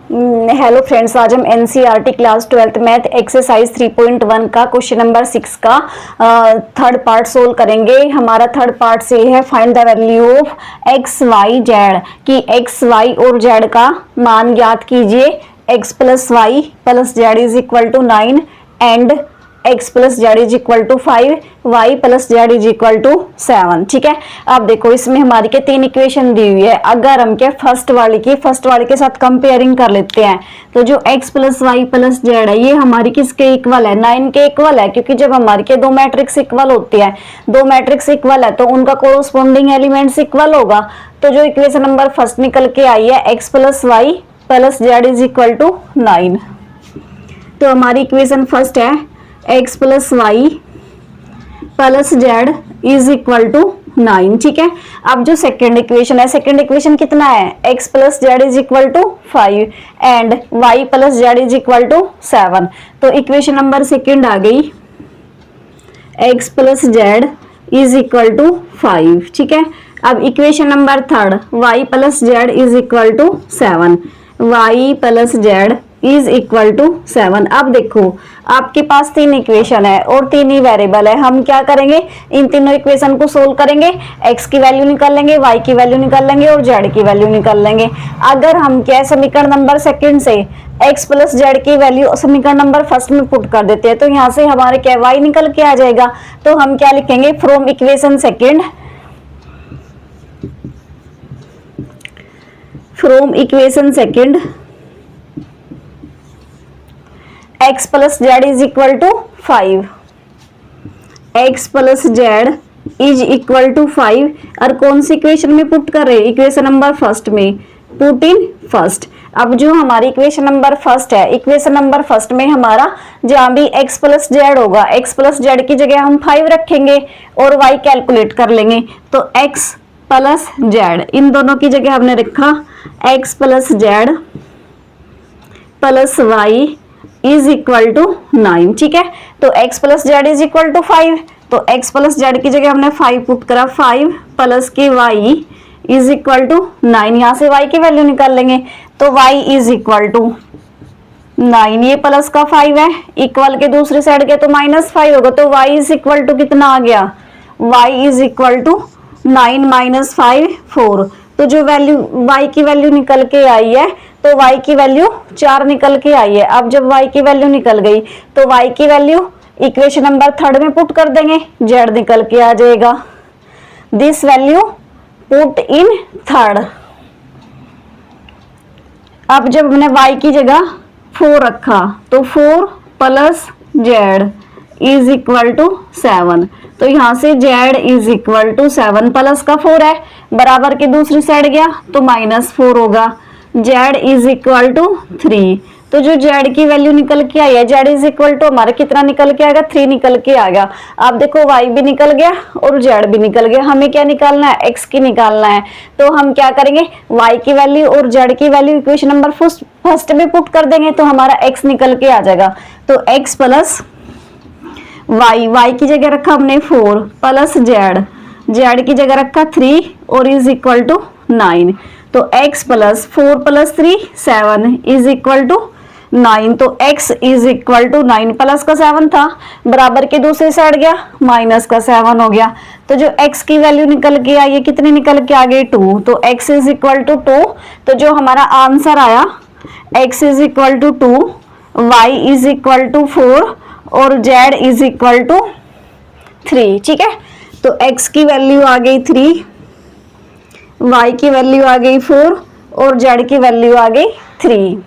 Hello friends, आज हम NCERT class 12th math exercise 3.1 का क्वेश्चन नंबर 6 का थर्ड पार्ट सोल्व करेंगे। हमारा थर्ड पार्ट से है find the value of X Y Z, कि एक्स वाई और जेड का मान ज्ञात कीजिए। X plus Y plus Z is equal to 9 and x plus Z is equal to 5, y plus Z is equal to 7। ठीक है, अब देखो इसमें हमारी के तीन इक्वेशन दी हुई है। अगर हम क्या फर्स्ट वाले के साथ कंपेयरिंग कर लेते हैं तो जो x plus Y plus Z है ये हमारी किसके इक्वल है? 9 के इक्वल है, क्योंकि जब हमारी के दो मैट्रिक्स इक्वल होती है, दो मैट्रिक्स इक्वल है तो उनका कोरोस्पोंडिंग एलिमेंट्स इक्वल होगा। तो जो इक्वेशन नंबर फर्स्ट निकल के आई है x plus Y plus Z is equal to 9, तो हमारी इक्वेशन फर्स्ट है x plus Y plus Z is equal to 9। ठीक है, अब जो सेकेंड इक्वेशन है, सेकेंड इक्वेशन कितना है? x plus Z is equal to 5 and y plus Z is equal to 7। तो इक्वेशन नंबर सेकेंड आ गई x plus Z is equal to 5। ठीक है, अब equation number third y plus Z is equal to 7, y plus Z is equal to 7। अब देखो आपके पास तीन इक्वेशन है और तीन ही वेरिएबल है। हम क्या करेंगे? इन तीनों इक्वेशन को सोल्व करेंगे, x की वैल्यू निकाल लेंगे, y की वैल्यू निकाल लेंगे और z की वैल्यू निकाल लेंगे। अगर हम क्या समीकरण नंबर सेकंड से x प्लस जेड की वैल्यू समीकरण नंबर फर्स्ट में पुट कर देते हैं तो यहाँ से हमारे क्या y निकल के आ जाएगा। तो हम क्या लिखेंगे? From equation second, from equation second x plus Z is equal to 5, x plus Z is equal to 5 और कौन सी इक्वेशन में पुट कर रहे हैं? इक्वेशन नंबर फर्स्ट में, पुट इन फर्स्ट। अब जो हमारी इक्वेशन नंबर फर्स्ट है, इक्वेशन नंबर फर्स्ट में हमारा जहां भी x प्लस जेड होगा, x प्लस जेड की जगह हम 5 रखेंगे और y कैलकुलेट कर लेंगे। तो x प्लस जेड इन दोनों की जगह हमने रखा x plus Z plus y is equal to 9। ठीक है, तो x plus Z is equal to 5, तो x प्लस जेड की जगह हमने 5 पुट करा, 5 प्लस के y इज इक्वल टू 9। यहाँ से y की वैल्यू निकाल लेंगे तो y इज इक्वल टू 9, ये प्लस का 5 है, इक्वल के दूसरी साइड के तो -5 होगा, तो y इज इक्वल टू कितना आ गया? y is equal to 9 minus 5 4। तो जो वैल्यू y की वैल्यू निकल के आई है तो y की वैल्यू 4 निकल के आई है। अब जब y की वैल्यू निकल गई तो y की वैल्यू इक्वेशन नंबर थर्ड में पुट कर देंगे, z निकल के आ जाएगा। This value put in third. अब जब हमने y की जगह 4 रखा तो 4 plus Z is equal to 7, तो यहाँ से z is equal to 7 plus का 4 है, बराबर के दूसरी साइड गया तो -4 होगा, z इज इक्वल टू 3। तो जो z की वैल्यू निकल के आई है, z इज इक्वल टू हमारा कितना निकल के आएगा? 3 निकल के आ गया। अब देखो y भी निकल गया और z भी निकल गया, हमें क्या निकालना है? x की निकालना है। तो हम क्या करेंगे? y की वैल्यू और z की वैल्यू इक्वेशन नंबर फर्स्ट में पुट कर देंगे तो हमारा x निकल के आ जाएगा। तो x प्लस y की जगह रखा हमने 4 प्लस z की जगह रखा 3 और इज इक्वल टू 9। तो x plus 4 plus 3 7 is equal to 9। तो x is equal to 9 plus का 7 था, बराबर के दूसरी साइड गया माइनस का 7 हो गया। तो जो x की वैल्यू निकल के आई है, कितनी निकल के आ गई? 2। तो x इज इक्वल टू 2। तो जो हमारा आंसर आया x is equal to 2, y is equal to 4 और z इज इक्वल टू 3। ठीक है, तो x की वैल्यू आ गई 3, y की वैल्यू आ गई 4 और z की वैल्यू आ गई 3।